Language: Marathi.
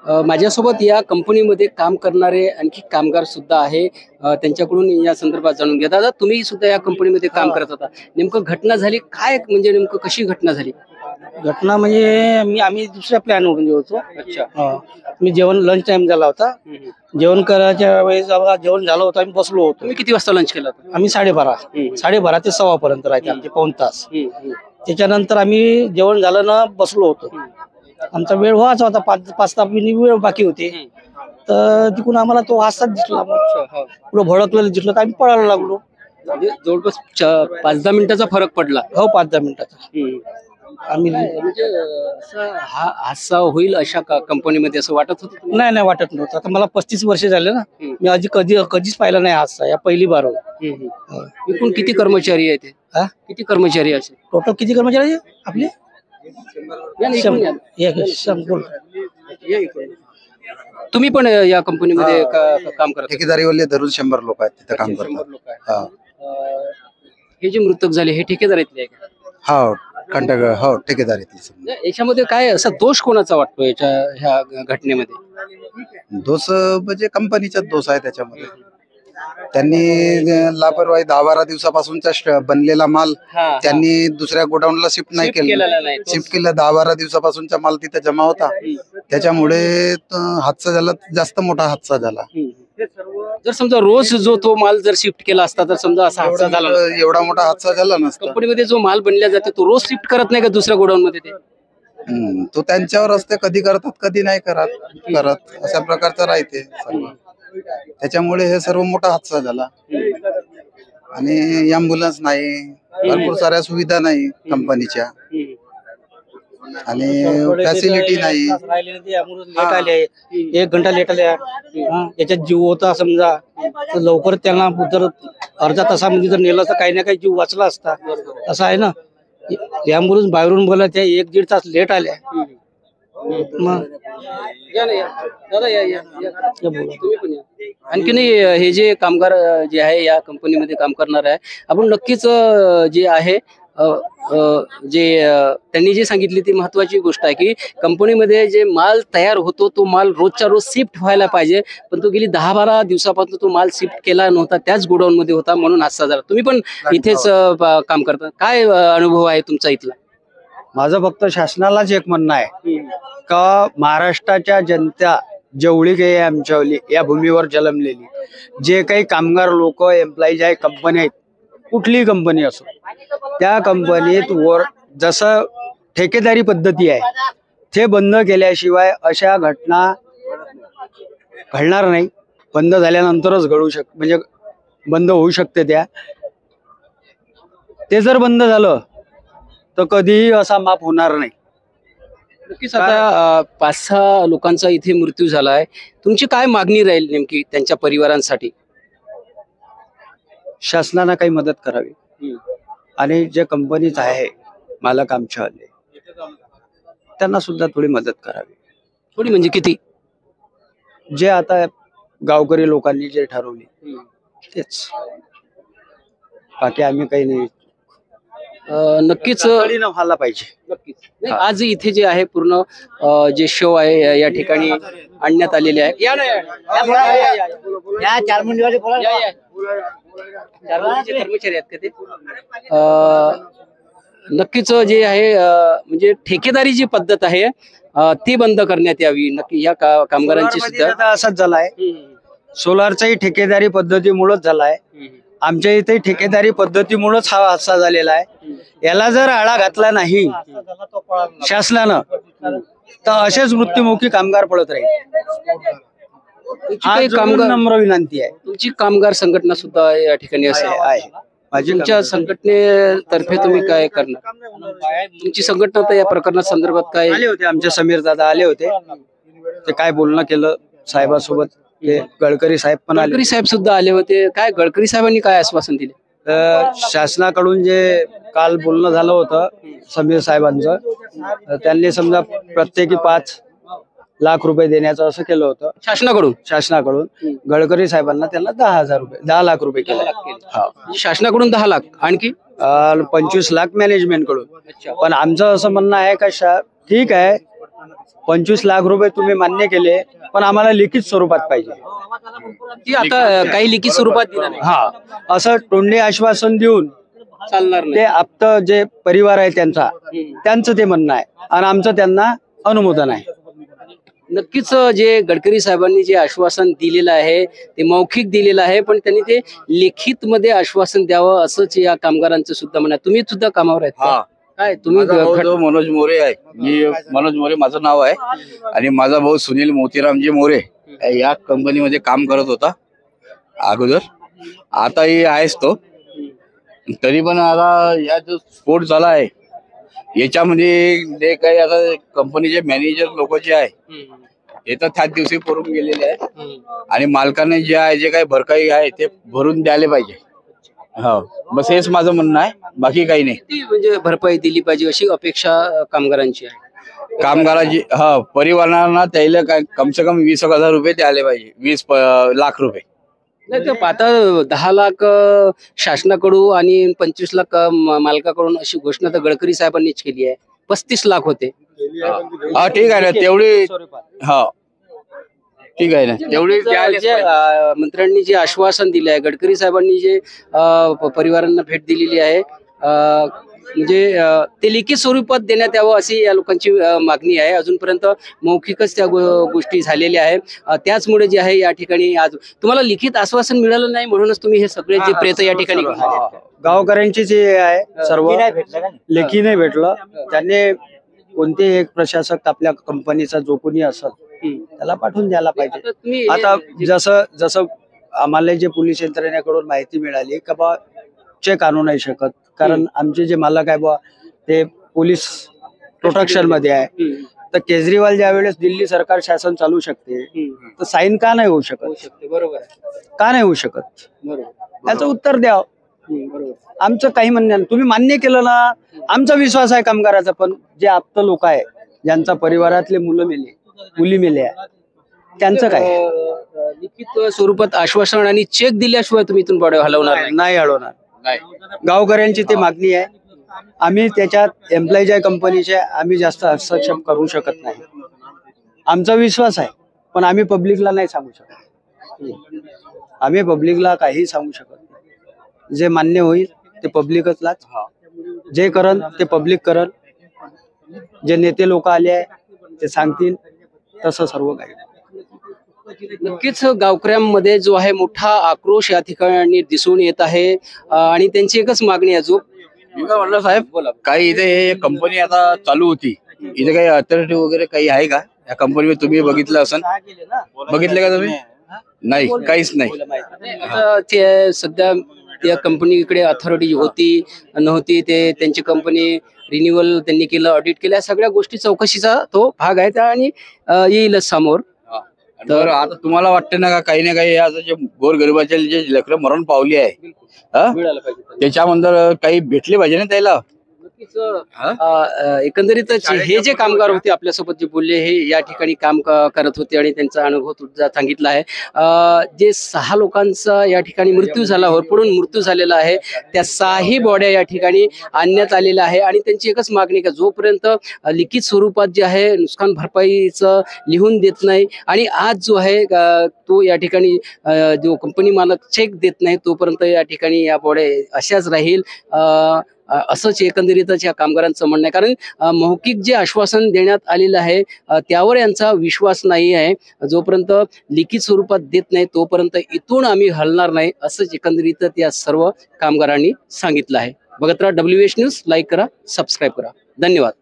माझ्यासोबत या कंपनीमध्ये काम करणारे आणखी कामगार सुद्धा आहे. त्यांच्याकडून या संदर्भात जाणून घ्या. दादा, तुम्ही सुद्धा या कंपनीमध्ये काम करत होता. नेमकं घटना झाली काय, म्हणजे नेमकं कशी घटना झाली? घटना म्हणजे आम्ही दुसऱ्या प्लॅनवरून होतो. अच्छा. मी जेवण लंच टाइम झाला होता. जेवण करायच्या वेळेस जेव्हा जेवण झालं होतं आम्ही बसलो होतो. तुम्ही किती वाजता लंच केला होता? आम्ही 12:30 ते 1:15 पर्यंत राहते आमचे पाऊण तास. त्याच्यानंतर आम्ही जेवण झालं ना बसलो होतो. आमचा वेळ व्हायचा होता, 5-6 मिनिट वेळ बाकी होते. तर तिकडून आम्हाला तो हादसा दिसला. पुढं भडकलेलं दिसलं तर आम्ही पळायला लागलो. म्हणजे जवळपास 5-10 मिनिटाचा फरक पडला. हो, 5-10 मिनिटाचा. आम्ही म्हणजे असं हा हादसा होईल अशा कंपनीमध्ये असं वाटत होतं? नाही वाटत नव्हतं. आता मला 35 वर्ष झाले ना. मी कधीच पाहिला नाही हादसा, या पहिली बार हो. एकूण किती कर्मचारी आहेत ते? किती कर्मचारी असे टोटल किती कर्मचारी आपले? तुम्ही पण या कंपनीमध्ये काम करता? ठेकेदारीवाले धरून 100 लोक आहेत तिथे काम करतात. हे जे मृतक झाले हे ठेकेदारीतले आहे का? हो, ठेकेदारीतले. याच्यामध्ये काय असा दोष कोणाचा वाटतो ह्या घटनेमध्ये? दोष म्हणजे कंपनीचा दोष आहे त्याच्यामध्ये. त्यांनी लापरवाही 10-12 दिवसापासूनचा बनलेला माल त्यांनी दुसऱ्या गोडाऊनला शिफ्ट नाही केला. शिफ्ट केला 10-12 दिवसापासूनचा माल तिथे जमा होता. त्याच्यामुळे हादसा झाला, जास्त मोठा हादसा झाला. जर समजा रोज जो तो माल जर शिफ्ट केला असता तर समजा असा हादसा झाला, एवढा मोठा हादसा झाला नसता. कंपनीमध्ये जो माल बनला जाते तो रोज शिफ्ट करत नाही का दुसऱ्या गोडाऊन मध्ये? ते तो त्यांच्यावर असते, कधी करतात कधी नाही करत अशा प्रकारचं राहते सर्व. त्याच्यामुळे हे सर्व मोठा हादसा झाला. आणि अँब्युलन्स नाही, भरपूर साऱ्या सुविधा नाही कंपनीच्या, आणि फॅसिलिटी नाही. लेट आले, 1 घंटा लेट आल्या. याच्यात जीव होता समजा तर लवकर त्यांना जर अर्ध्या तासामध्ये जर नेलं तर काही ना काही जीव वाचला असता. असं आहे ना. ॲम्ब्युलन्स बाहेरून बोला त्या 1-1.5 तास लेट आल्या. मग आणखी हे जे कामगार जे आहे या कंपनीमध्ये काम करणार आहे, आपण नक्कीच जे आहे जे त्यांनी जे सांगितली ती महत्वाची गोष्ट आहे की कंपनीमध्ये जे माल तयार होतो तो माल रोजच्या रोज शिफ्ट व्हायला पाहिजे, पण तो गेली 10-12 दिवसापासून तो माल शिफ्ट केला नव्हता, त्याच गोडाऊन मध्ये होता, म्हणून हादसा झाला. तुम्ही पण इथेच काम करता, काय अनुभव आहे तुमचा इथला? माझं फक्त शासनालाच एक म्हणणं आहे का महाराष्ट्राच्या जनता जेवढी काही आमच्यावली या भूमीवर जन्मलेली जे काही कामगार लोक एम्प्लॉईज आहे, कंपनी आहेत, कुठलीही कंपनी असो, त्या कंपनीत वर जसं ठेकेदारी पद्धती आहे ते बंद केल्याशिवाय अशा घटना घडणार नाही. बंद झाल्यानंतरच म्हणजे बंद होऊ शकते. ते जर बंद झालं तर कधीही असा माफ होणार नाही. नक्कीच. आता 5-6 लोकांचा इथे मृत्यू झाला आहे. तुमची काय मागणी राहील नेमकी त्यांच्या परिवारांसाठी? शासनानं काही मदत करावी आणि जे कंपनीत आहे मालक आमचे आले त्यांना सुद्धा थोडी मदत करावी. थोडी म्हणजे किती? जे आता गावकरी लोकांनी जे ठरवले तेच, बाकी आम्ही काही नाही. नक्कीच व्हायला पाहिजे. नक्कीच. आज इथे जे आहे पूर्ण जे शो आहे या ठिकाणी आणण्यात आलेले आहे. कर्मचारी आहेत का ते? नक्कीच जे आहे म्हणजे ठेकेदारी जी पद्धत आहे ती बंद करण्यात यावी. नक्की या कामगारांची सुद्धा असाच झालाय. सोलारचाही ठेकेदारी पद्धतीमुळेच झालाय. आमच्या इथे ठेकेदारी पद्धतीमुळेच हा हादसा झालेला आहे. याला जर आळा घातला नाही शासनानं तर असेच मृत्युमुखी कामगार पडत राहील. कामगार नम्र विनंती आहे. तुमची कामगार संघटना सुद्धा या ठिकाणी आहे. तुमच्या संघटनेतर्फे तुम्ही काय करणार? तुमची संघटना तर या प्रकरणा संदर्भात काय आले होते? आमचे समीर दादा आले होते. ते काय बोलणं केलं साहेबांसोबत. ते गडकरी साहेब पण आले. गडकरी साहेब सुद्धा आले होते. काय गडकरी साहेबांनी काय आश्वासन दिले? शासनाकडून जे काल बोलणं झालं होतं समीर साहेबांचं, त्यांनी समजा प्रत्येकी 5 लाख रुपये देण्याचं असं केलं होतं शासनाकडून. गडकरी साहेबांना त्यांना 10 लाख रुपये केले. शासनाकडून 10 लाख, आणखी 25 लाख मॅनेजमेंट कडून. पण आमचं असं म्हणणं आहे का ठीक आहे 25 लाख रुपये तुम्ही मान्य केले, पण आम्हाला लिखित स्वरूपात पाहिजे. ती आता काही लिखित स्वरूपात दिलं नाही. हा, असं तोंडी आश्वासन देऊन चालणार ते नाही. आप्त जे परिवार आहे त्यांचं ते म्हणणं आहे आणि आमचं त्यांना अनुमोदन आहे. नक्कीच जे गडकरी साहेबांनी जे आश्वासन दिलेलं आहे ते मौखिक दिलेलं आहे, पण त्यांनी ते लिखित मध्ये आश्वासन द्यावं असंच या कामगारांचं सुद्धा म्हणणं आहे. तुम्ही सुद्धा कामावर आहेत का? काय तुम्ही माझा भाऊ जो मनोज मोरे आहे, मी मनोज मोरे माझं नाव आहे, आणि माझा भाऊ सुनील मोतीरामजी मोरे या कंपनीमध्ये काम करत होता अगोदर, आताही आहेच तो. तरी पण आता या जो स्फोट झाला आहे याच्यामध्ये जे काही आता कंपनीचे मॅनेजर लोक जे आहे ते तर त्याच दिवशी पळून गेलेले आहे, आणि मालकाने जे आहे जे काही भरपाई आहे ते भरून द्यायला पाहिजे. हो, बस हेच माझं म्हणणं आहे, बाकी काही नाही. किती म्हणजे भरपाई दिली पाहिजे अशी अपेक्षा कामगारांची आहे. कामगाराची परिवारांना त्याला काय कम से कम 20,000 रुपये द्यायला पाहिजे, 20 लाख रुपये. नाही तर आता 10 लाख शासनाकडून आणि 25 लाख मालकाकडून अशी घोषणा तर गडकरी साहेबांनीच केली आहे. 35 लाख होते. हा ठीक आहे ना, तेवढी हा ठीक आहे ना, तेवढी जे मंत्र्यांनी जे आश्वासन दिले आहे, गडकरी साहेबांनी जे परिवारांना भेट दिलेली आहे, म्हणजे ते लिखित स्वरूपात देण्यात यावं अशी या लोकांची मागणी आहे. अजूनपर्यंत मौखिकच त्या गोष्टी झालेल्या आहेत. त्याचमुळे जे आहे या ठिकाणी आज तुम्हाला लिखित आश्वासन मिळालं नाही, म्हणूनच तुम्ही हे सगळे जे प्रयत्न या ठिकाणी घेऊन आले आहेत. गावकऱ्यांची जे आहे सर्व लेखी नाही भेटलं. त्यांनी कोणतेही एक प्रशासक आपल्या कंपनीचा जो कोणी असेल त्याला पाठवून द्यायला पाहिजे. आता जसं आम्हाला जे पोलीस यंत्रणेकडून माहिती मिळाली का बा चेक आणू नाही शकत, कारण आमचे जे मालक आहे बा ते पोलीस प्रोटेक्शन मध्ये आहे, तर केजरीवाल ज्या वेळेस दिल्ली सरकार शासन चालू शकते तर साईन का नाही होऊ शकत? बरोबर, का नाही होऊ शकत? याचं उत्तर द्या. आमचं काही म्हणणं नाही. तुम्ही मान्य केलं ना, आमचा विश्वास आहे कामगाराचा, पण जे आप्त लोक आहे ज्यांचा परिवारातले मुली मेले आहे त्यांचं काय? लिखित स्वरूपात आश्वासन आणि चेक दिल्याशिवाय तुम्ही इथून बॉडी हलवणार नाही हलवणार. गावकऱ्यांची ते मागणी आहे. आम्ही त्याच्यात एम्प्लॉईज आहे कंपनीचे, आम्ही जास्त हस्तक्षेप करू शकत नाही. आमचा विश्वास आहे, पण आम्ही पब्लिकला नाही सांगू शकत. आम्ही पब्लिकला काही सांगू शकत नाही. जे मान्य होईल ते पब्लिकच, जे करन ते पब्लिक करन, जे नेते लोक आले आहे ते सांगतील तसं सर्व काही. नक्कीच गावकऱ्यांमध्ये जो आहे मोठा आक्रोश या ठिकाणी दिसून येत आहे, आणि त्यांची एकच मागणी आहे. जो मी काय म्हटलं साहेब, काही इथे कंपनी आता चालू होती, इथे काही अथॉरिटी वगैरे काही आहे का या कंपनीमध्ये? तुम्ही बघितलं असेल, बघितलं का तुम्ही? नाही, काहीच नाही. आता ते सध्या त्या कंपनीकडे अथॉरिटी होती नव्हती, ते त्यांची कंपनी रिन्युअल त्यांनी केलं, ऑडिट केलं, या सगळ्या गोष्टी चौकशीचा तो भाग आहे आणि येईलच समोर. तर आता तुम्हाला वाटतं ना का काही ना काही आता जे गोरगरिबाचे जे लेकरं मरण पावली आहे मिळालं पाहिजे, त्याच्यामध्ये काही भेटले पाहिजे ना त्याला. एकंदरीतच हे जे कामगार होते आपल्यासोबत जे बोलले, हे या ठिकाणी काम करत होते आणि त्यांचा अनुभव तुझा सांगितला आहे. जे 6 लोकांचा या ठिकाणी मृत्यू झाला, होरपळून मृत्यू झालेला आहे, त्या 6ही बॉड्या या ठिकाणी आणण्यात आलेल्या आहे. आणि त्यांची एकच मागणी का जोपर्यंत लिखित स्वरूपात जे आहे नुकसान भरपाईचं लिहून देत नाही, आणि आज जो आहे तो या ठिकाणी जो कंपनी मालक चेक देत नाही, तोपर्यंत या ठिकाणी या बॉड्या अशाच राहील, असंच एकंदरीतच या कामगारांचं म्हणणं आहे. कारण मौखिक जे आश्वासन देण्यात आलेलं आहे त्यावर यांचा विश्वास नाही आहे. जोपर्यंत लिखित स्वरूपात देत नाही तोपर्यंत इथून आम्ही हलणार नाही, असंच एकंदरीत या सर्व कामगारांनी सांगितलं आहे. बघत राहा WH न्यूज, लाईक करा, सबस्क्राईब करा. धन्यवाद.